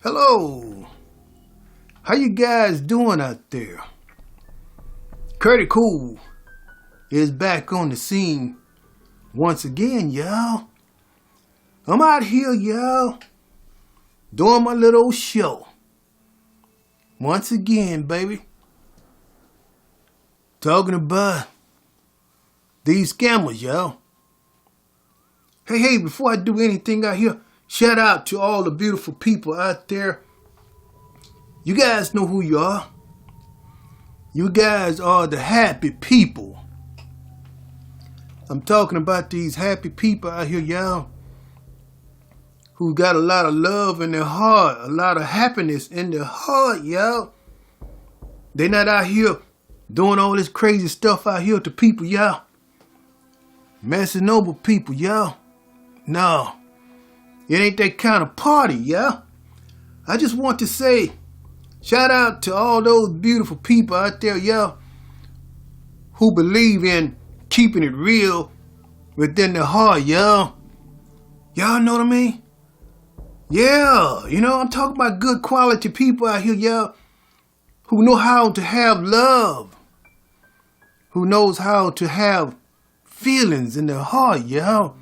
Hello, how you guys doing out there? Curtie Cool is back on the scene once again, y'all. I'm out here, y'all, doing my little show. Once again, baby. Talking about these scammers, y'all. Hey, before I do anything out here, shout out to all the beautiful people out there. You guys know who you are. You guys are the happy people. I'm talking about these happy people out here, y'all, who got a lot of love in their heart, a lot of happiness in their heart, y'all. They not out here doing all this crazy stuff out here to people, y'all. Messing over people, y'all. No. It ain't that kind of party, yeah? I just want to say, shout out to all those beautiful people out there, yeah, who believe in keeping it real within their heart, yeah? Y'all know what I mean? Yeah, I'm talking about good quality people out here, yeah, who know how to have love, who knows how to have feelings in their heart, yeah?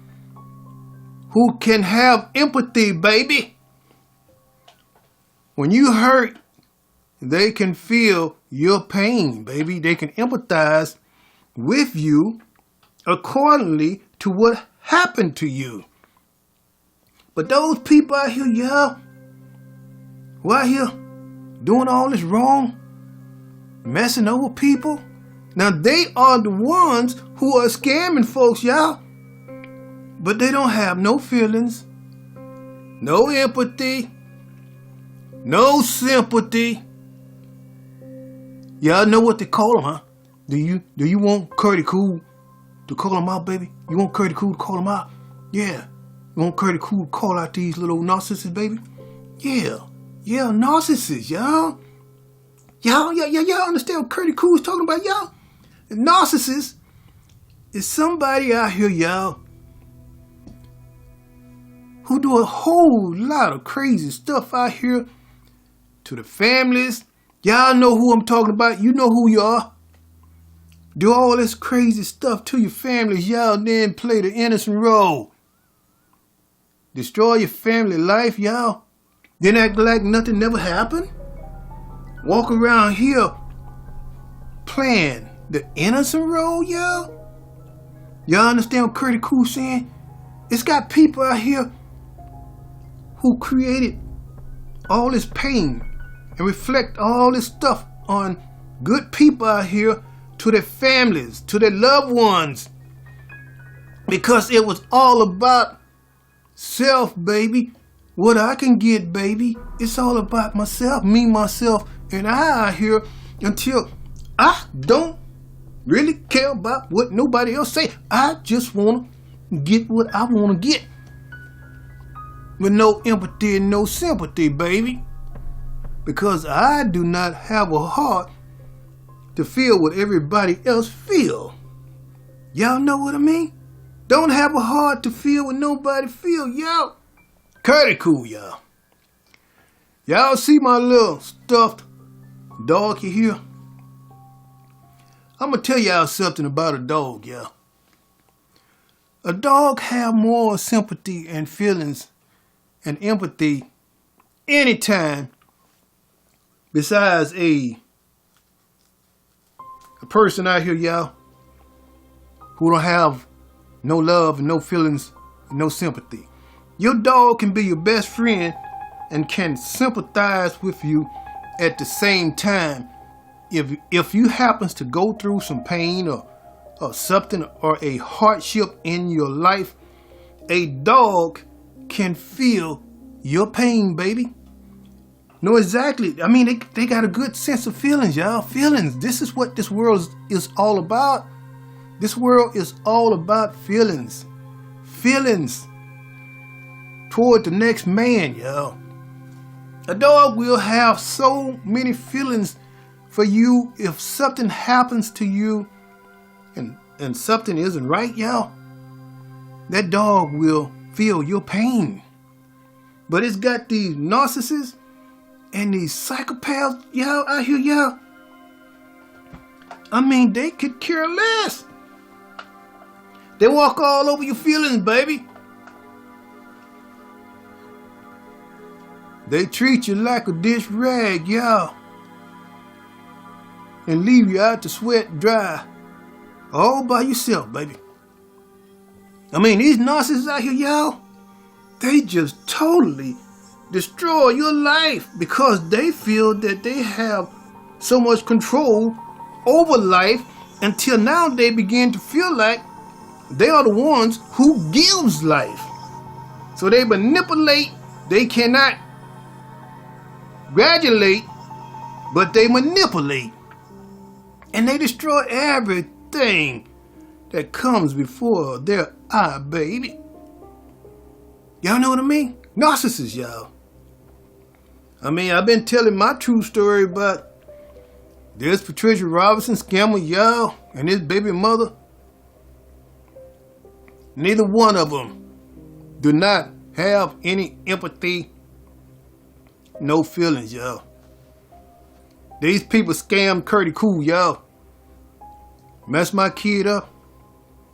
Who can have empathy, baby. When you hurt, they can feel your pain, baby. They can empathize with you accordingly to what happened to you. But those people out here, y'all, who out here doing all this wrong, messing over people, now they are the ones who are scamming folks, y'all. But they don't have no feelings, no empathy, no sympathy. Y'all know what they call them, huh? Do you want Curtie Cool to call them out, baby? You want Curtie Cool to call them out? Yeah. You want Curtie Cool to call out these little narcissists, baby? Yeah, narcissists, y'all. Y'all understand what Curtie Cool is talking about, y'all? A narcissist is somebody out here, y'all, who do a whole lot of crazy stuff out here to the families. Y'all know who I'm talking about. You know who you are. Do all this crazy stuff to your families, y'all, then play the innocent role. Destroy your family life, y'all. Then act like nothing never happened. Walk around here playing the innocent role, y'all. Y'all understand what Curtie Cool's saying? It's got people out here who created all this pain and reflect all this stuff on good people out here to their families, to their loved ones. Because it was all about self, baby. What I can get, baby. It's all about myself, me, myself, and I out here until I don't really care about what nobody else say. I just want to get what I want to get. With no empathy and no sympathy, baby. Because I do not have a heart to feel what everybody else feel. Y'all know what I mean? Don't have a heart to feel what nobody feel, y'all. Curtie Cool, y'all. Y'all see my little stuffed doggy here? I'm going to tell y'all something about a dog, y'all. A dog have more sympathy and feelings and empathy anytime besides a person out here, y'all, who don't have no love and no feelings and no sympathy. Your dog can be your best friend and can sympathize with you at the same time. If you happens to go through some pain or something or a hardship in your life, a dog can feel your pain, baby. Know exactly. I mean, they got a good sense of feelings, y'all. Feelings. This is what this world is all about. This world is all about feelings. Feelings toward the next man, y'all. A dog will have so many feelings for you if something happens to you and something isn't right, y'all. That dog will feel your pain. But it's got these narcissists And these psychopaths, y'all, out here, y'all, I mean, they could care less. They walk all over your feelings, baby. They treat you like a dish rag, y'all, and leave you out to sweat dry, all by yourself, baby. I mean, these narcissists out here, y'all, they just totally destroy your life because they feel that they have so much control over life until now they begin to feel like they are the ones who gives life. So they manipulate. They cannot gratulate, but they manipulate. And they destroy everything that comes before their eye, baby. Y'all know what I mean? Narcissists, y'all. I mean, I've been telling my true story about this Patricia Robinson scammer, y'all, and his baby mother. Neither one of them do not have any empathy, no feelings, y'all. These people scam CURTIEECOOL, y'all. Mess my kid up.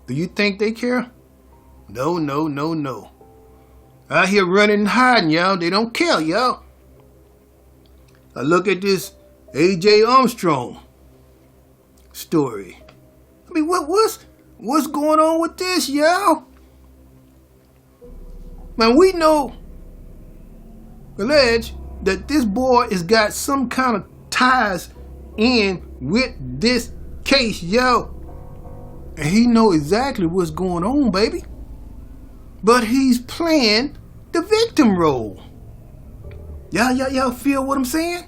Do you think they care? No, no, no, no. Out here running and hiding, y'all. They don't care, y'all. I look at this A.J. Armstrong story. I mean, what's going on with this, y'all? Man, we know, alleged, that this boy has got some kind of ties in with this case, y'all. And he know exactly what's going on, baby. But he's playing the victim role. Y'all feel what I'm saying?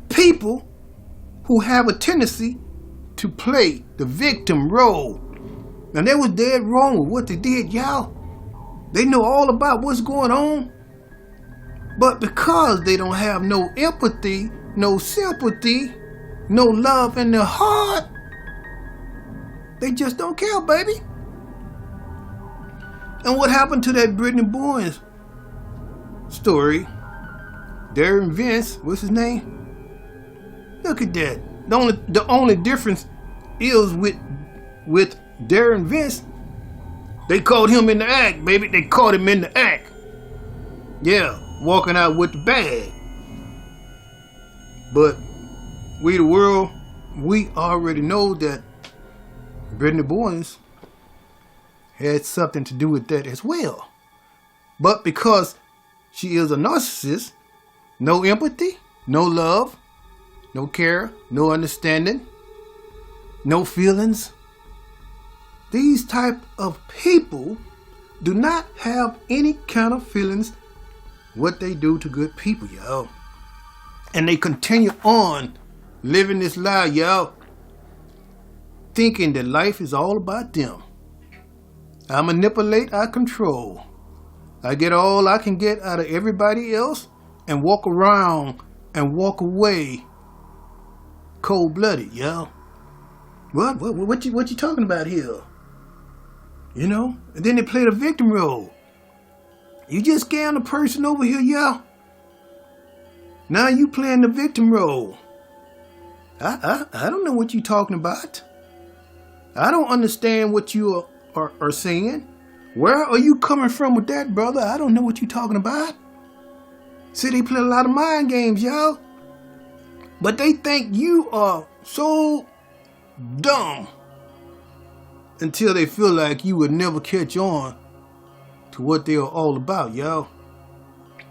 People who have a tendency to play the victim role. Now, they was dead wrong with what they did, y'all. They know all about what's going on. But because they don't have no empathy, no sympathy, no love in their heart, they just don't care, baby. And what happened to that Brittany Boyens story? Darren Vince, what's his name? Look at that. The only difference is with Darren Vince, they caught him in the act, baby. They caught him in the act. Yeah, walking out with the bag. But we, the world, we already know that Brittany Boyens had something to do with that as well. But because she is a narcissist, no empathy, no love, no care, no understanding, no feelings. These type of people do not have any kind of feelings what they do to good people, y'all. And they continue on living this lie, y'all, thinking that life is all about them. I manipulate, I control. I get all I can get out of everybody else and walk around and walk away cold-blooded, y'all. What you talking about here? You know? And then they play the victim role. You just scammed a person over here, y'all. Now you playing the victim role. I don't know what you talking about. I don't understand what you are saying. Where are you coming from with that, brother? I don't know what you talking about. See, they play a lot of mind games, y'all. But they think you are so dumb until they feel like you would never catch on to what they are all about, y'all.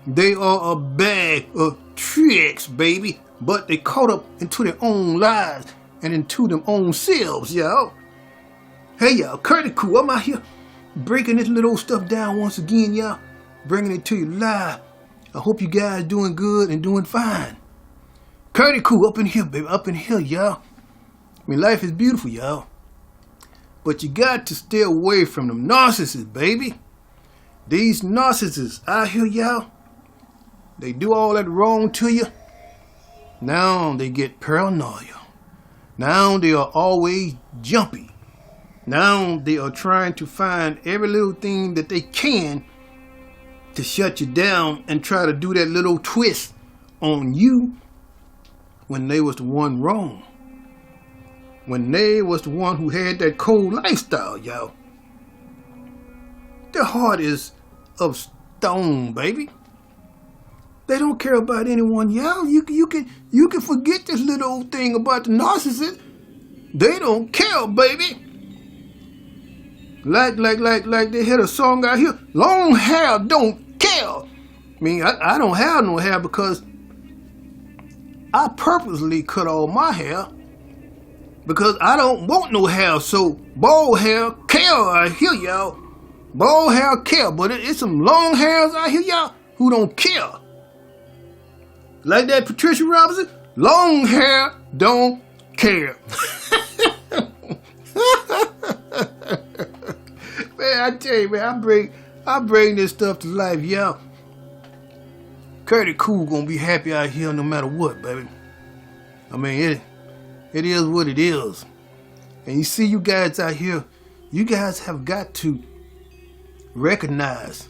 They are a bag of tricks, baby. But they caught up into their own lives and into them own selves, y'all. Hey, y'all, CURTIEECOOL, I'm out here breaking this little stuff down once again, y'all. Bringing it to you live. I hope you guys doing good and doing fine. CURTIEECOOL up in here, baby, up in here, y'all. I mean, life is beautiful, y'all. But you got to stay away from them narcissists, baby. These narcissists out here, y'all, they do all that wrong to you. Now they get paranoia. Now they are always jumpy. Now they are trying to find every little thing that they can to shut you down and try to do that little twist on you when they was the one wrong. When they was the one who had that cold lifestyle, y'all. Their heart is of stone, baby. They don't care about anyone, y'all. You can forget this little old thing about the narcissist. They don't care, baby. Like they had a song out here. Long hair don't care. I mean, I don't have no hair because I purposely cut all my hair because I don't want no hair. So bald hair care out here, y'all. Bald hair care, but it's some long hairs out here, y'all, who don't care. Like that Patricia Robinson, long hair don't care. Man, I tell you, man, I bring this stuff to life, y'all. CURTIEECOOL gonna be happy out here no matter what, baby. I mean, it is what it is. And you see you guys out here, you guys have got to recognize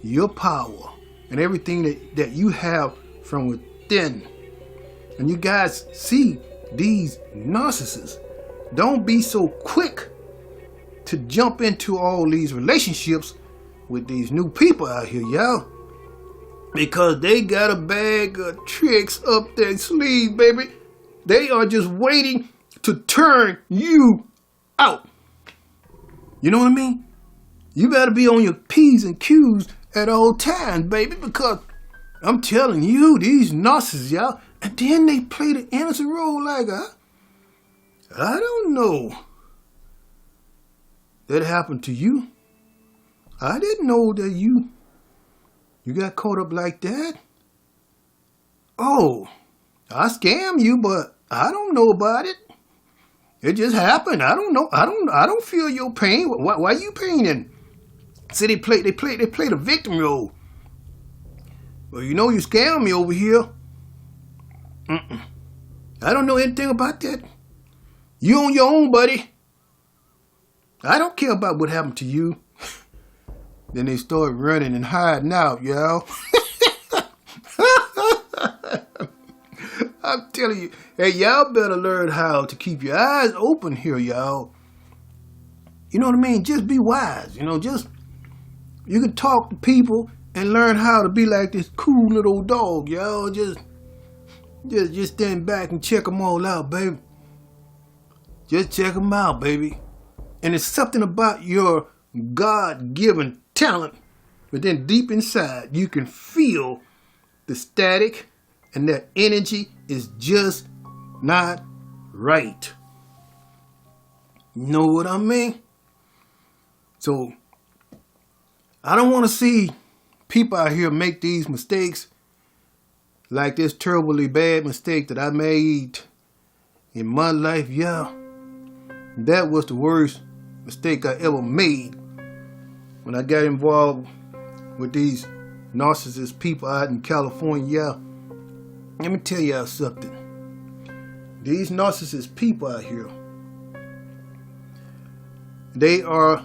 your power and everything that you have from within. And you guys see these narcissists. Don't be so quick to jump into all these relationships with these new people out here, y'all. Because they got a bag of tricks up their sleeve, baby. They are just waiting to turn you out. You know what I mean? You better be on your P's and Q's at all times, baby, because I'm telling you, these narcissists, y'all, and then they play the innocent role like, I don't know. That happened to you. I didn't know that you got caught up like that. Oh, I scammed you, but I don't know about it. It just happened. I don't know. I don't feel your pain. Why you paining? See, they play the victim role. Well, you know you scammed me over here. I don't know anything about that. You on your own, buddy. I don't care about what happened to you. Then they start running and hiding out, y'all. I'm telling you, hey, y'all better learn how to keep your eyes open here, y'all. You know what I mean? Just be wise, you can talk to people and learn how to be like this cool little dog, y'all. Just stand back and check them all out, baby. Just check them out, baby. And it's something about your God-given talent, but then deep inside, you can feel the static, and that energy is just not right. You know what I mean? So, I don't want to see people out here make these mistakes like this terribly bad mistake that I made in my life, yeah. That was the worst mistake I ever made when I got involved with these narcissist people out in California. Let me tell y'all something. These narcissist people out here, they are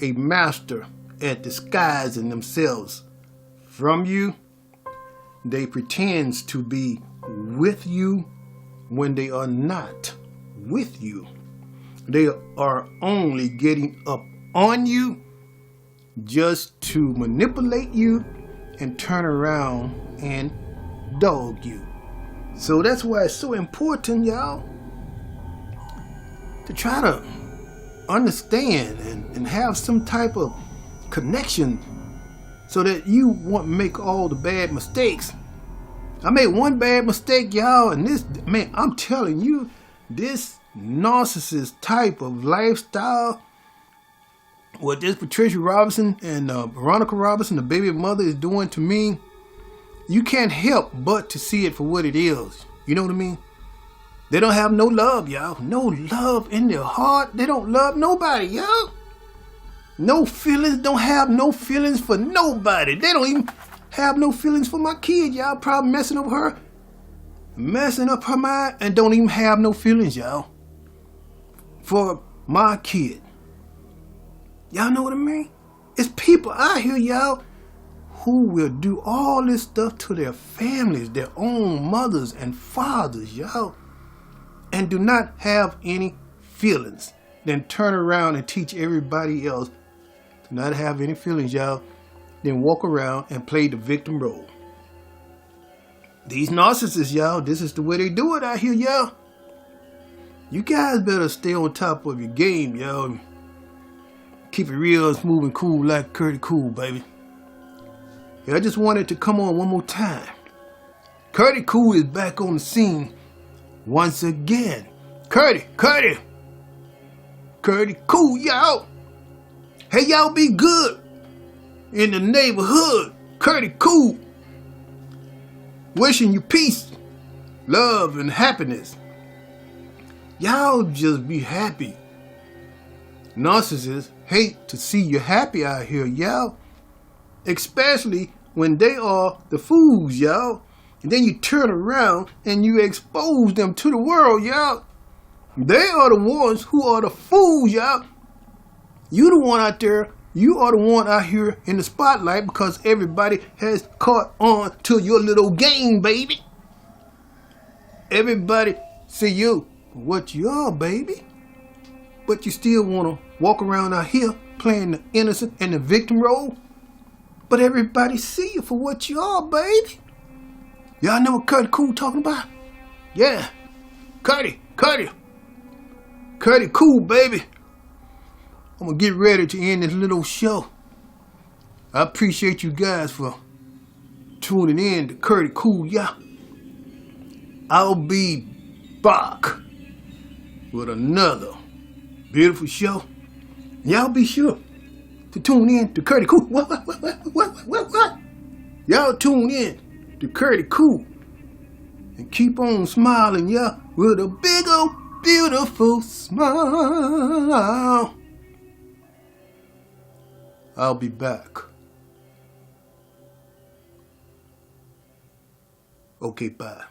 a master at disguising themselves from you. They pretend to be with you when they are not with you. They are only getting up on you just to manipulate you and turn around and dog you. So that's why it's so important, y'all, to try to understand and have some type of connection so that you won't make all the bad mistakes. I made one bad mistake, y'all, and this, man, I'm telling you, this narcissist type of lifestyle, what this Patricia Robinson and Veronica Robinson, the baby mother, is doing to me, you can't help but to see it for what it is. You know what I mean? They don't have no love, y'all. No love in their heart. They don't love nobody, y'all. No feelings. Don't have no feelings for nobody. They don't even have no feelings for my kid, y'all. Probably messing up her mind, and don't even have no feelings, y'all, for my kid. Y'all know what I mean? It's people out here, y'all, who will do all this stuff to their families, their own mothers and fathers, y'all, and do not have any feelings, then turn around and teach everybody else to not have any feelings, y'all, then walk around and play the victim role. These narcissists, y'all, this is the way they do it out here, y'all. You guys better stay on top of your game, y'all. Keep it real, smooth and cool like Curtie Cool, baby. Yeah, I just wanted to come on one more time. Curtie Cool is back on the scene once again. Curtie Cool, y'all. Hey, y'all be good in the neighborhood. Curtie Cool. Wishing you peace, love, and happiness. Y'all just be happy. Narcissists hate to see you happy out here, y'all. Especially when they are the fools, y'all. And then you turn around and you expose them to the world, y'all. They are the ones who are the fools, y'all. You the one out there. You are the one out here in the spotlight because everybody has caught on to your little game, baby. Everybody see you for what you are, baby. But you still want to walk around out here playing the innocent and the victim role. But everybody see you for what you are, baby. Y'all know what Curtie Cool talking about? Yeah. Curtie Cool, baby. I'm going to get ready to end this little show. I appreciate you guys for tuning in to Curtie Cool, yeah. I'll be back with another beautiful show. Y'all be sure to tune in to Curtie Cool. What? Y'all tune in to Curtie Cool. And keep on smiling, yeah, with a big old beautiful smile. I'll be back. Okay, bye.